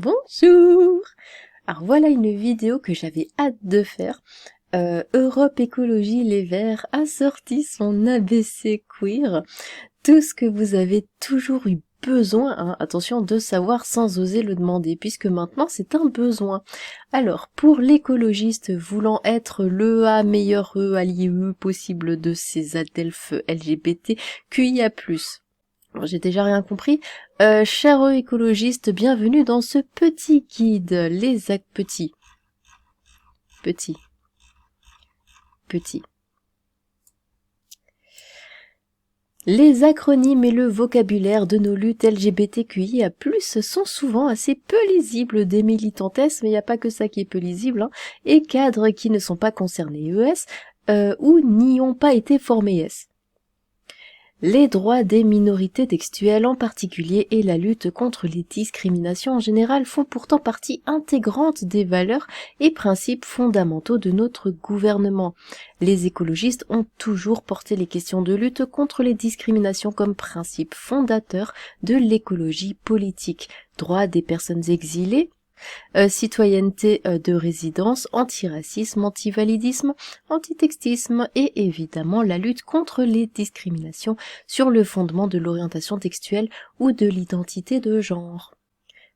Bonjour! Alors voilà une vidéo que j'avais hâte de faire. Europe Écologie Les Verts a sorti son ABC Queer. Tout ce que vous avez toujours eu besoin, hein, attention, de savoir sans oser le demander, puisque maintenant c'est un besoin. Alors, pour l'écologiste voulant être le meilleur allié possible de ces adelphes LGBTQIA+, bon, j'ai déjà rien compris. Chers écologistes, bienvenue dans ce petit guide. Petit. Les acronymes et le vocabulaire de nos luttes LGBTQIA+, sont souvent assez peu lisibles des militantes, mais il n'y a pas que ça qui est peu lisible, hein, et cadres qui ne sont pas concernés ES, ou n'y ont pas été formés S. Les droits des minorités textuelles en particulier et la lutte contre les discriminations en général font pourtant partie intégrante des valeurs et principes fondamentaux de notre gouvernement. Les écologistes ont toujours porté les questions de lutte contre les discriminations comme principe fondateur de l'écologie politique. Droits des personnes exilées, citoyenneté de résidence, antiracisme, antivalidisme, antitextisme et évidemment la lutte contre les discriminations sur le fondement de l'orientation textuelle ou de l'identité de genre.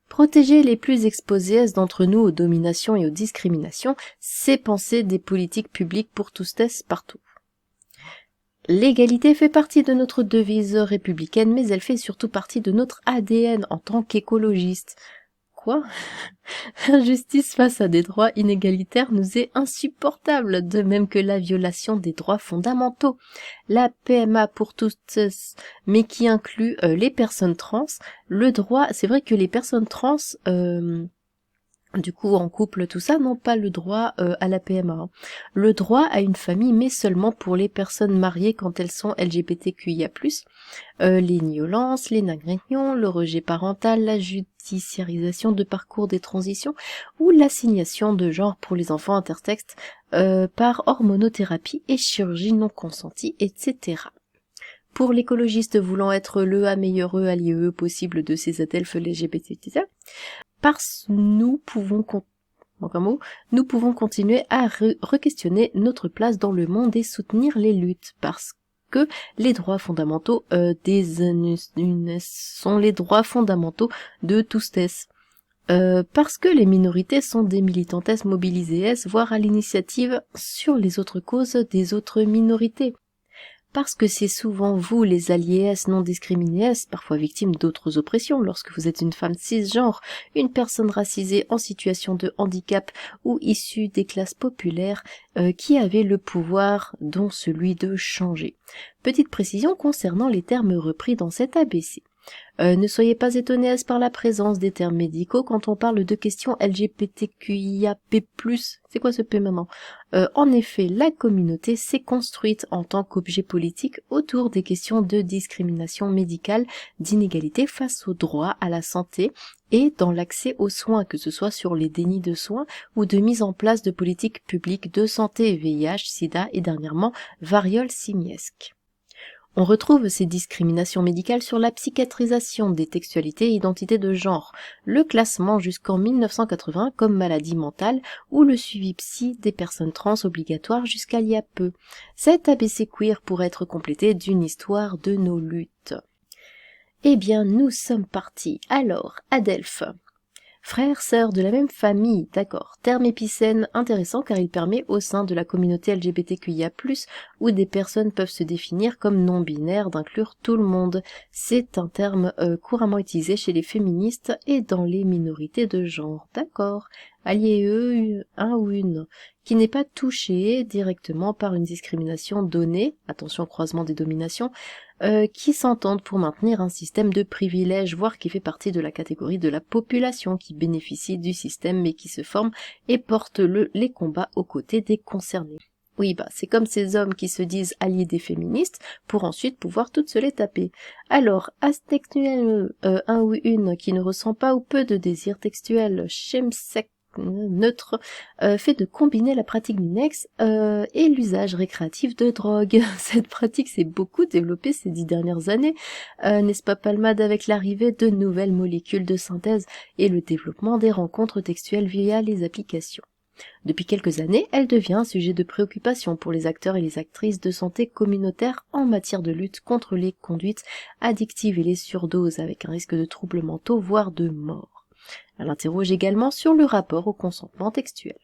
Protéger les plus exposés d'entre nous aux dominations et aux discriminations, c'est penser des politiques publiques pour tous partout. L'égalité fait partie de notre devise républicaine, mais elle fait surtout partie de notre ADN en tant qu'écologiste. Quoi ? L'injustice face à des droits inégalitaires nous est insupportable, de même que la violation des droits fondamentaux. La PMA pour tous, mais qui inclut les personnes trans, le droit, c'est vrai que les personnes trans, du coup en couple, tout ça, n'ont pas le droit à la PMA. Hein. Le droit à une famille, mais seulement pour les personnes mariées quand elles sont LGBTQIA+, les violences, les agressions, le rejet parental, la judiciarisation de parcours des transitions ou l'assignation de genre pour les enfants intertextes par hormonothérapie et chirurgie non consentie, etc. Pour l'écologiste voulant être le meilleur allié possible de ces adelphes LGBT, nous pouvons continuer à re-questionner notre place dans le monde et soutenir les luttes, parce que les droits fondamentaux sont les droits fondamentaux de tous. Parce que les minorités sont des militantes mobilisées, voire à l'initiative sur les autres causes des autres minorités. Parce que c'est souvent vous, les alliés non discriminés, parfois victimes d'autres oppressions, lorsque vous êtes une femme cisgenre, une personne racisée en situation de handicap ou issue des classes populaires, qui avez le pouvoir, dont celui de changer. Petite précision concernant les termes repris dans cet ABC. Ne soyez pas étonnés par la présence des termes médicaux quand on parle de questions LGBTQIAP+. C'est quoi ce P maintenant ? En effet, la communauté s'est construite en tant qu'objet politique autour des questions de discrimination médicale, d'inégalité face au droit à la santé et dans l'accès aux soins, que ce soit sur les dénis de soins ou de mise en place de politiques publiques de santé, VIH, SIDA et dernièrement variole simiesque. On retrouve ces discriminations médicales sur la psychiatrisation des textualités et identités de genre, le classement jusqu'en 1980 comme maladie mentale ou le suivi psy des personnes trans obligatoire jusqu'à il y a peu. Cet ABC queer pourrait être complété d'une histoire de nos luttes. Eh bien, nous sommes partis. Alors, adelphes. Frères, sœurs de la même famille, d'accord. Terme épicène intéressant car il permet au sein de la communauté LGBTQIA+, où des personnes peuvent se définir comme non-binaires, d'inclure tout le monde. C'est un terme couramment utilisé chez les féministes et dans les minorités de genre, d'accord. Allié un ou une, qui n'est pas touché directement par une discrimination donnée, attention croisement des dominations, qui s'entendent pour maintenir un système de privilèges, voire qui fait partie de la catégorie de la population qui bénéficie du système mais qui se forme et porte les combats aux côtés des concernés. Oui, c'est comme ces hommes qui se disent alliés des féministes pour ensuite pouvoir toutes se les taper. Alors, astextuel, un ou une qui ne ressent pas ou peu de désir textuel, chemsec, neutre, fait de combiner la pratique du sexe et l'usage récréatif de drogue. Cette pratique s'est beaucoup développée ces 10 dernières années, n'est-ce pas palmade avec l'arrivée de nouvelles molécules de synthèse et le développement des rencontres textuelles via les applications. Depuis quelques années, elle devient un sujet de préoccupation pour les acteurs et les actrices de santé communautaire en matière de lutte contre les conduites addictives et les surdoses avec un risque de troubles mentaux, voire de mort. Elle interroge également sur le rapport au consentement textuel.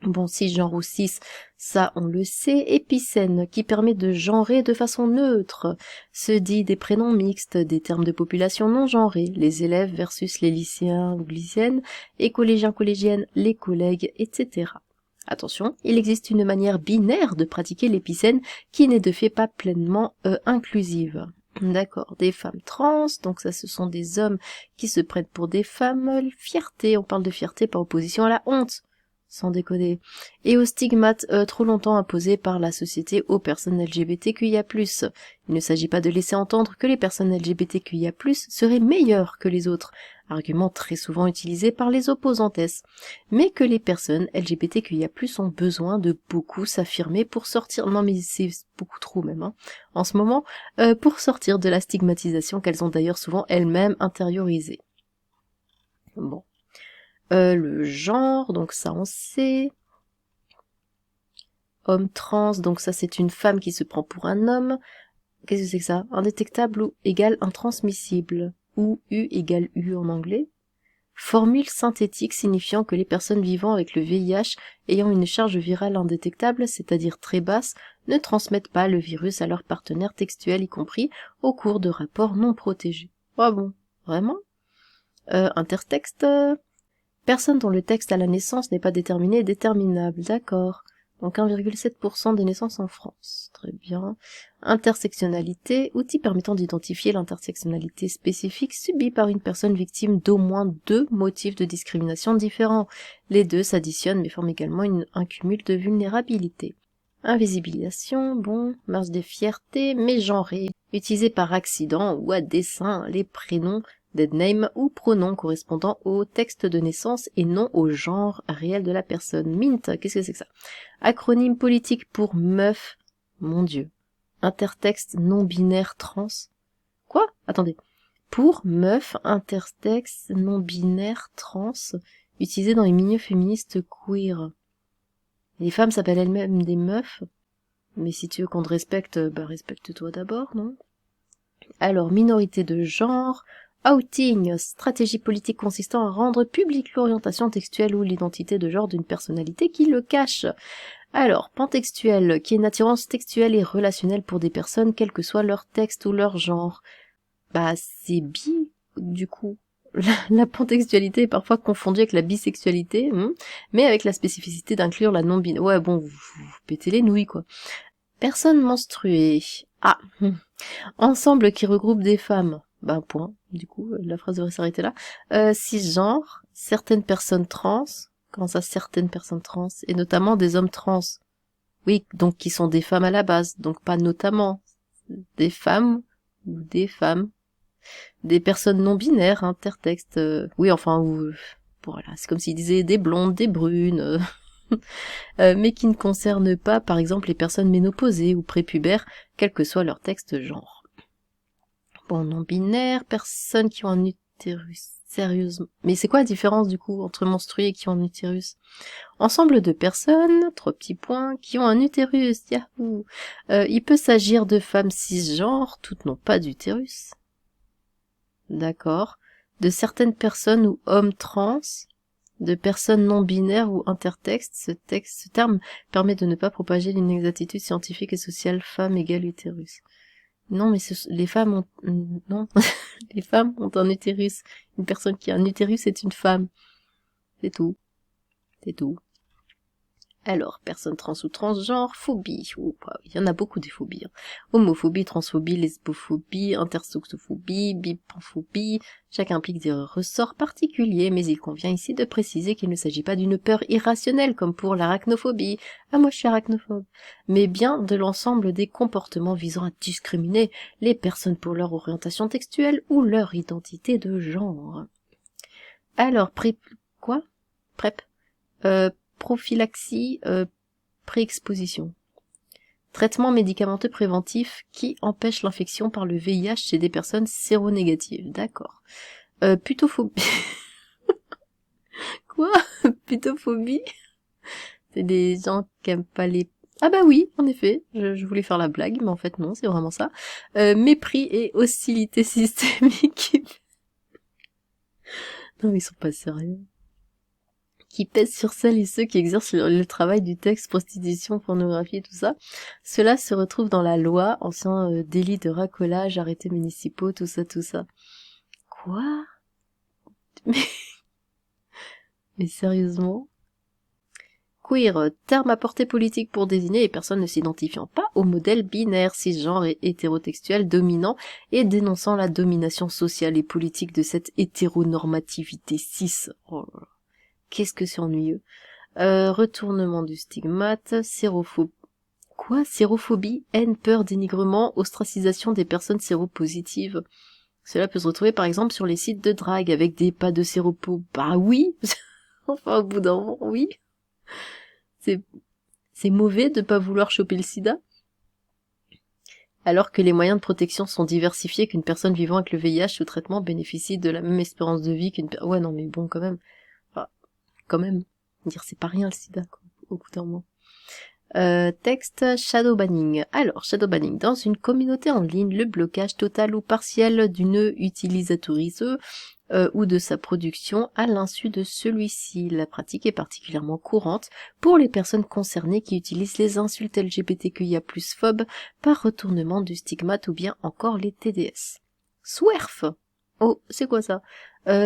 Bon, cisgenre ou cis, ça on le sait, épicène, qui permet de genrer de façon neutre, se dit des prénoms mixtes, des termes de population non genrés, les élèves versus les lycéens ou lycéennes, et collégiens-collégiennes, les collègues, etc. Attention, il existe une manière binaire de pratiquer l'épicène qui n'est de fait pas pleinement inclusive. D'accord, des femmes trans, donc ça ce sont des hommes qui se prennent pour des femmes, fierté, on parle de fierté par opposition à la honte. Sans déconner. Et aux stigmates trop longtemps imposés par la société aux personnes LGBTQIA+. Il ne s'agit pas de laisser entendre que les personnes LGBTQIA+, seraient meilleures que les autres, argument très souvent utilisé par les opposantes, mais que les personnes LGBTQIA+, ont besoin de beaucoup s'affirmer pour sortir, non mais c'est beaucoup trop même, en ce moment, pour sortir de la stigmatisation qu'elles ont d'ailleurs souvent elles-mêmes intériorisée. Bon. Le genre, donc ça on sait. Homme trans, donc ça c'est une femme qui se prend pour un homme. Qu'est-ce que c'est que ça? Indétectable ou égale intransmissible, ou U égale U en anglais. Formule synthétique signifiant que les personnes vivant avec le VIH ayant une charge virale indétectable, c'est-à-dire très basse, ne transmettent pas le virus à leur partenaire textuel, y compris au cours de rapports non protégés. Ah bon, vraiment? Intertexte. Personne dont le texte à la naissance n'est pas déterminé est déterminable, d'accord. Donc 1,7% des naissances en France. Très bien. Intersectionnalité, outil permettant d'identifier l'intersectionnalité spécifique subie par une personne victime d'au moins 2 motifs de discrimination différents. Les deux s'additionnent mais forment également un cumul de vulnérabilité. Invisibilisation, bon, marge des fiertés, mégenrée, utilisé par accident ou à dessein les prénoms dead name ou pronom correspondant au texte de naissance et non au genre réel de la personne. MINT, qu'est-ce que c'est que ça? Acronyme politique pour meuf, mon dieu. Intertexte non-binaire trans. Quoi? Attendez. Pour meuf, intertexte non-binaire trans, utilisé dans les milieux féministes queer. Les femmes s'appellent elles-mêmes des meufs? Mais si tu veux qu'on te respecte, bah respecte-toi d'abord, non? Alors, minorité de genre... Outing, stratégie politique consistant à rendre publique l'orientation textuelle ou l'identité de genre d'une personnalité qui le cache. Alors, pantextuel, qui est une attirance textuelle et relationnelle pour des personnes, quel que soit leur texte ou leur genre. Bah, c'est bi, du coup. La pantextualité est parfois confondue avec la bisexualité, mais avec la spécificité d'inclure la non-binaire. Ouais, bon, vous pétez les nouilles, quoi. Personne menstruée. Ah, ensemble qui regroupe des femmes. Ben, point. Du coup, la phrase devrait s'arrêter là. Cisgenre, certaines personnes trans, comment ça, certaines personnes trans, et notamment des hommes trans. Oui, donc qui sont des femmes à la base, donc pas notamment. Des femmes, ou des femmes. Des personnes non binaires, intertexte, oui, enfin, ou, voilà, c'est comme s'ils disaient des blondes, des brunes, mais qui ne concernent pas, par exemple, les personnes ménopausées ou prépubères, quel que soit leur texte genre. Bon, non-binaire, personnes qui ont un utérus, sérieusement. Mais c'est quoi la différence, du coup, entre menstrués et qui ont un utérus? Ensemble de personnes, 3 petits points, qui ont un utérus, yahoo! Il peut s'agir de femmes cisgenres, toutes n'ont pas d'utérus. D'accord. De certaines personnes ou hommes trans, de personnes non-binaires ou intertextes, ce terme permet de ne pas propager l'inexactitude scientifique et sociale femme égale utérus. Non, mais les femmes ont... Non, les femmes ont un utérus. Une personne qui a un utérus est une femme. C'est tout. C'est tout. Alors, personne trans ou transgenre, phobie. Oh, bah, il y en a beaucoup des phobies. Homophobie, transphobie, lesbophobie, intersexophobie, bipanphobie. Chacun implique des ressorts particuliers, mais il convient ici de préciser qu'il ne s'agit pas d'une peur irrationnelle, comme pour l'arachnophobie. Ah, moi je suis arachnophobe. Mais bien de l'ensemble des comportements visant à discriminer les personnes pour leur orientation textuelle ou leur identité de genre. Alors, quoi ? PrEP. Prophylaxie, pré-exposition. Traitement médicamenteux préventif qui empêche l'infection par le VIH chez des personnes séronégatives. D'accord. Putophobie. Quoi? Putophobie? C'est des gens qui aiment pas les... Ah bah oui, en effet, je voulais faire la blague, mais en fait non, c'est vraiment ça. Mépris et hostilité systémique. Non mais ils sont pas sérieux. Qui pèse sur celles et ceux qui exercent le travail du texte, prostitution, pornographie et tout ça. Cela se retrouve dans la loi, ancien délit de racolage, arrêtés municipaux, tout ça, tout ça. Quoi? Mais sérieusement? Queer, terme à portée politique pour désigner les personnes ne s'identifiant pas au modèle binaire, cisgenre et hétérotextuel dominant et dénonçant la domination sociale et politique de cette hétéronormativité cis. Oh là là. Qu'est-ce que c'est ennuyeux. Retournement du stigmate, sérophobie. Quoi? Sérophobie, haine, peur, dénigrement, ostracisation des personnes séropositives. Cela peut se retrouver par exemple sur les sites de drague avec des pas de séropo. Bah oui. Enfin, au bout d'un moment, oui. C'est mauvais de pas vouloir choper le sida. Alors que les moyens de protection sont diversifiés, qu'une personne vivant avec le VIH sous traitement bénéficie de la même espérance de vie qu'une personne... Ouais, non, mais bon, quand même. Enfin, quand même. Dire c'est pas rien le sida, quoi, au bout d'un moment. Texte shadow banning. Alors, shadow banning. Dans une communauté en ligne, le blocage total ou partiel d'une utilisatrice ou de sa production à l'insu de celui-ci. La pratique est particulièrement courante pour les personnes concernées qui utilisent les insultes LGBTQIA+ phobes par retournement du stigmate ou bien encore les TDS. SWERF. Oh, c'est quoi ça?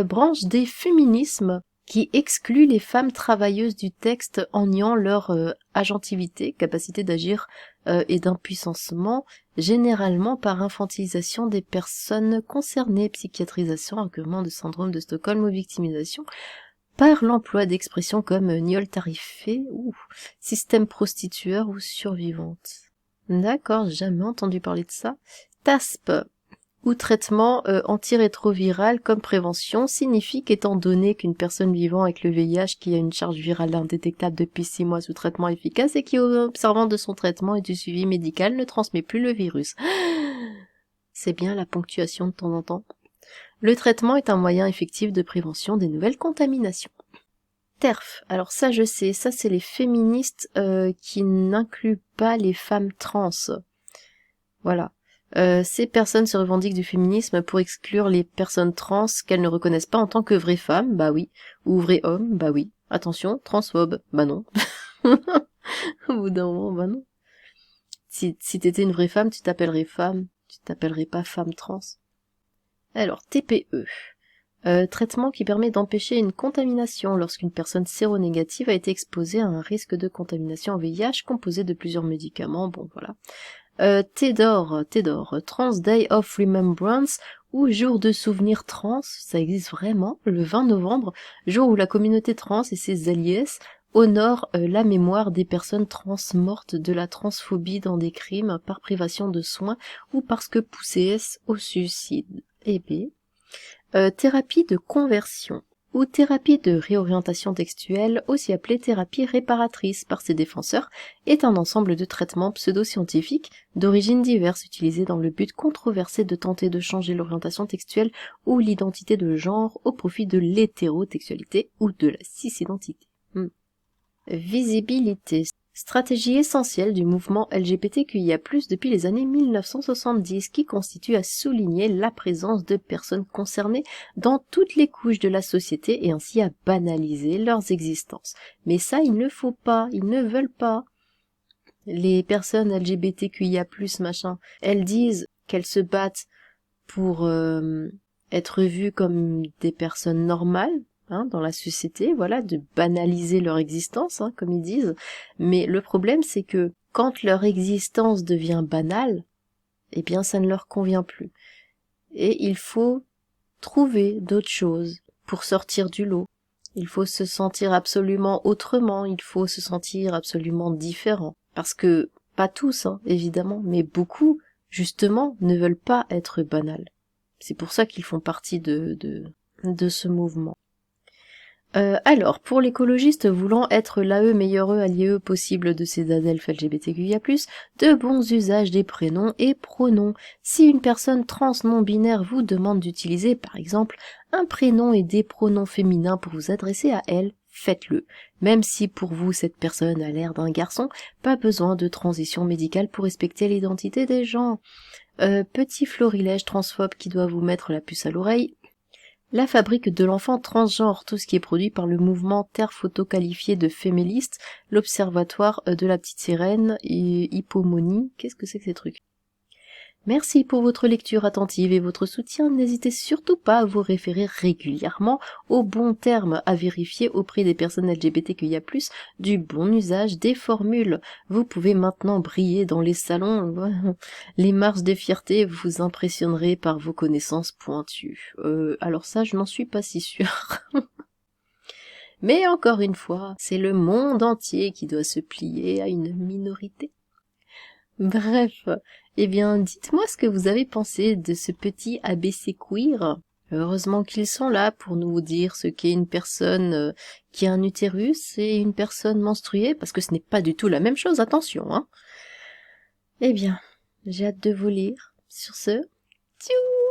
Branche des féminismes qui exclut les femmes travailleuses du texte en niant leur agentivité, capacité d'agir et d'impuissancement, généralement par infantilisation des personnes concernées, psychiatrisation, incurement de syndrome de Stockholm ou victimisation, par l'emploi d'expressions comme gnôle tarifé, ou système prostitueur ou survivante. D'accord, jamais entendu parler de ça. TASP, ou traitement antirétroviral comme prévention, signifie qu'étant donné qu'une personne vivant avec le VIH qui a une charge virale indétectable depuis 6 mois sous traitement efficace et qui, observant de son traitement et du suivi médical, ne transmet plus le virus. C'est bien la ponctuation de temps en temps. Le traitement est un moyen effectif de prévention des nouvelles contaminations. TERF, alors ça je sais, ça c'est les féministes qui n'incluent pas les femmes trans. Voilà. Ces personnes se revendiquent du féminisme pour exclure les personnes trans qu'elles ne reconnaissent pas en tant que vraies femmes, bah oui, ou vrais hommes, bah oui. Attention, transphobe, bah non. Au bout d'un moment, bah non. Si t'étais une vraie femme, tu t'appellerais femme, tu t'appellerais pas femme trans. Alors, TPE. Traitement qui permet d'empêcher une contamination lorsqu'une personne séronégative a été exposée à un risque de contamination au VIH composé de plusieurs médicaments, bon voilà. TEDOR, Trans Day of Remembrance, ou jour de souvenir trans, ça existe vraiment, le 20 novembre, jour où la communauté trans et ses alliés honorent la mémoire des personnes trans mortes de la transphobie dans des crimes par privation de soins ou parce que poussées au suicide. Et B. Thérapie de conversion ou thérapie de réorientation textuelle, aussi appelée thérapie réparatrice par ses défenseurs, est un ensemble de traitements pseudo-scientifiques d'origine diverse utilisés dans le but controversé de tenter de changer l'orientation textuelle ou l'identité de genre au profit de l'hétérotextualité ou de la cisidentité. Visibilité. Stratégie essentielle du mouvement LGBTQIA+, depuis les années 1970, qui constitue à souligner la présence de personnes concernées dans toutes les couches de la société et ainsi à banaliser leurs existences. Mais ça, il ne faut pas, ils ne veulent pas. Les personnes LGBTQIA+, machin, elles disent qu'elles se battent pour être vues comme des personnes normales, dans la société, voilà, de banaliser leur existence, comme ils disent. Mais le problème, c'est que quand leur existence devient banale, eh bien, ça ne leur convient plus. Et il faut trouver d'autres choses pour sortir du lot. Il faut se sentir absolument autrement, il faut se sentir absolument différent. Parce que, pas tous, évidemment, mais beaucoup, justement, ne veulent pas être banals. C'est pour ça qu'ils font partie de ce mouvement. Alors, pour l'écologiste voulant être l'AE meilleur allié possible de ces adelphes LGBTQIA+, de bons usages des prénoms et pronoms. Si une personne trans non-binaire vous demande d'utiliser, par exemple, un prénom et des pronoms féminins pour vous adresser à elle, faites-le. Même si pour vous cette personne a l'air d'un garçon, pas besoin de transition médicale pour respecter l'identité des gens. Petit florilège transphobe qui doit vous mettre la puce à l'oreille. La fabrique de l'enfant transgenre, tout ce qui est produit par le mouvement Terre Photo qualifié de féméliste, l'Observatoire de la Petite Sirène et Hippomonie. Qu'est-ce que c'est que ces trucs? Merci pour votre lecture attentive et votre soutien. N'hésitez surtout pas à vous référer régulièrement aux bons termes à vérifier auprès des personnes LGBTQIA+, du bon usage des formules. Vous pouvez maintenant briller dans les salons. Les marches de fierté vous impressionnerez par vos connaissances pointues. Alors ça, je n'en suis pas si sûre. Mais encore une fois, c'est le monde entier qui doit se plier à une minorité. Bref, eh bien, dites-moi ce que vous avez pensé de ce petit ABC queer. Heureusement qu'ils sont là pour nous dire ce qu'est une personne qui a un utérus et une personne menstruée, parce que ce n'est pas du tout la même chose, attention, hein. Eh bien, j'ai hâte de vous lire. Sur ce, tchou!